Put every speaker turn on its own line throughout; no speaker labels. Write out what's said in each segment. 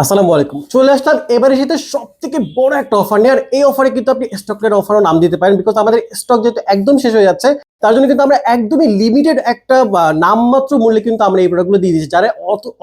আসসালামু আলাইকুম। চলে আসলাম এবারে শীতের সবথেকে বড় একটা অফার নিয়ে। আর এই অফারে কিন্তু আপনি স্টকের অফারও নাম দিতে পারেন, বিকজ আমাদের স্টক যেহেতু একদম শেষ হয়ে যাচ্ছে, তার জন্য কিন্তু আমরা একদমই লিমিটেড একটা নামমাত্র মূল্যে কিন্তু আমরা এই প্রোডাক্টগুলো দিয়ে দিচ্ছি। যারা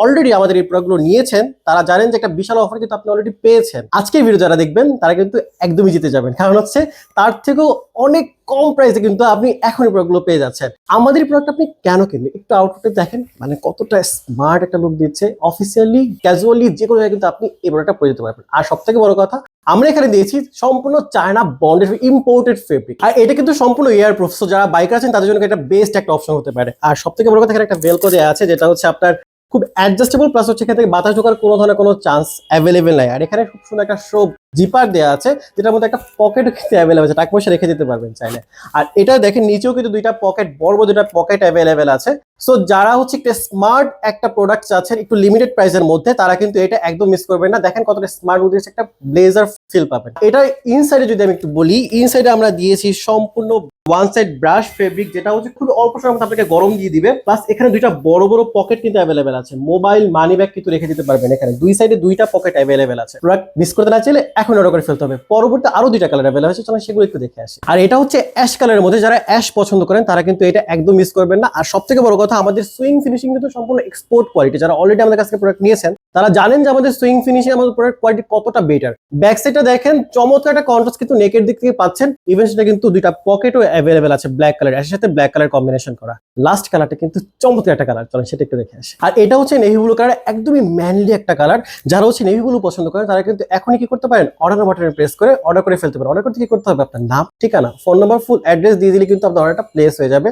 অলরেডি আমাদের এই প্রোডাক্টগুলো নিয়েছেন তারা জানেন যে একটা বিশাল অফার কিন্তু আপনি অলরেডি পেয়েছেন। আজকের ভিডিও যারা দেখবেন তারা কিন্তু একদমই জিতে যাবেন, কারণ হচ্ছে তার থেকেও অনেক কম প্রাইসে কিন্তু আপনি এখন এই প্রোডাক্টগুলো পেয়ে যাচ্ছেন। আমাদের প্রোডাক্ট আপনি কেন কিনবেন একটু আউটলুকটা দেখেন, মানে কতটা স্মার্ট একটা লুক দিচ্ছে। অফিসিয়ালি ক্যাজুয়ালি যে কোনো জায়গায় কিন্তু আপনি এই প্রোডাক্টটা পরে যেতে পারবেন। আর সব থেকে বড় কথা, আমরা এখানে দিয়েছি সম্পূর্ণ চায়না বন্ডেড ইম্পোর্টেড ফেব্রিক, আর এটা কিন্তু সম্পূর্ণ এয়ার প্রুফ। সো যারা বাইকার আছেন তাদের জন্য এটা বেস্ট একটা অপশন হতে পারে। আর সব থেকে বড় কথা, এখানে একটা ভেলক্রো দেওয়া আছে যেটা হচ্ছে আপনার খুব অ্যাডজাস্টেবল, প্লাস হচ্ছে এখান থেকে বাতাস ঢোকার কোনো ধরনের কোনো চান্স অ্যাভেলেবেল নাই। আর এখানে খুব সুন্দর একটা শো জিপার দেওয়া আছে, যেটার মধ্যে একটা পকেটও কিন্তু অ্যাভেলেবেল আছে, টাকা পয়সা রেখে দিতে পারবেন চাইলে। আর এটা দেখেন নিচেও কিন্তু দুইটা পকেট, বড় বড় দুইটা পকেট অ্যাভেলেবেল আছে। সো যারা হচ্ছে একটা স্মার্ট একটা প্রোডাক্ট চাচ্ছেন একটু লিমিটেড প্রাইসের মধ্যে, তারা কিন্তু এটা একদম মিস করবেন না। দেখেন কতটা স্মার্ট উদ্দেশ্যে একটা ব্লেজার ফিল পাবেন। এটা ইনসাইডে যদি আমি একটু বলি, ইনসাইডে আমরা দিয়েছি সম্পূর্ণ ওয়ান সাইড ব্রাশ ফেব্রিক, যেটা হচ্ছে খুব অল্প সময়ের মধ্যে আপনাকে গরম দিয়ে দিবে। প্লাস এখানে দুইটা বড় বড় পকেট কিন্তু অ্যাভেলেবেল আছে, মোবাইল মানি ব্যাগ কিন্তু রেখে দিতে পারবেন। এখানে দুই সাইডে দুইটা পকেট অ্যাভেলেবেল আছে। প্রোডাক্ট মিস করতে না চাইলে এখন অর্ডার করে ফেলতে হবে। পরবর্তী আরো দুইটা কালার অ্যাভেলেবল আছে, চলো সেগুলো একটু দেখে আসি। আর এটা হচ্ছে অ্যাশ কালারের মধ্যে, যারা অ্যাশ পছন্দ করেন তারা কিন্তু এটা একদম মিস করবেন না। আর সব থেকে বড় কথা, আমাদের সুইং ফিনিশিং কিন্তু সম্পূর্ণ এক্সপোর্ট কোয়ালিটি। যারা অলরেডি আমাদের কাছ থেকে প্রোডাক্ট নিয়েছেন তারা জানেন যে আমাদের সুইং ফিনিশিং, আমাদের প্রোডাক্ট কোয়ালিটি কতটা বেটার। ব্যাক সাইডটা দেখেন, চমৎকার একটা কন্ট্রাস্ট কিন্তু নেকের দিক থেকে পাচ্ছেন। ইভেন সেটা কিন্তু দুইটা পকেটও অ্যাভেলেবেল আছে, ব্ল্যাক কালার এর সাথে ব্ল্যাক কালার কম্বিনেশন করা। লাস্ট কালারটা কিন্তু চমৎকার একটা কালার, চলেন সেটা একটু দেখে আসি। আর এটা হচ্ছে নেভি ব্লু কালার, একদমই ম্যানলি একটা কালার। যারা হচ্ছে নেভি ব্লু পছন্দ করেন তারা কিন্তু এখনই কি করতে পারেন, অর্ডার বাটনে প্রেস করে অর্ডার করে ফেলতে পারেন। অর্ডার করতে কি করতে হবে, আপনার নাম, ঠিকানা, ফোন নাম্বার, ফুল অ্যাড্রেস দিয়ে দিলে কিন্তু আপনার অর্ডারটা প্লেস হয়ে যাবে।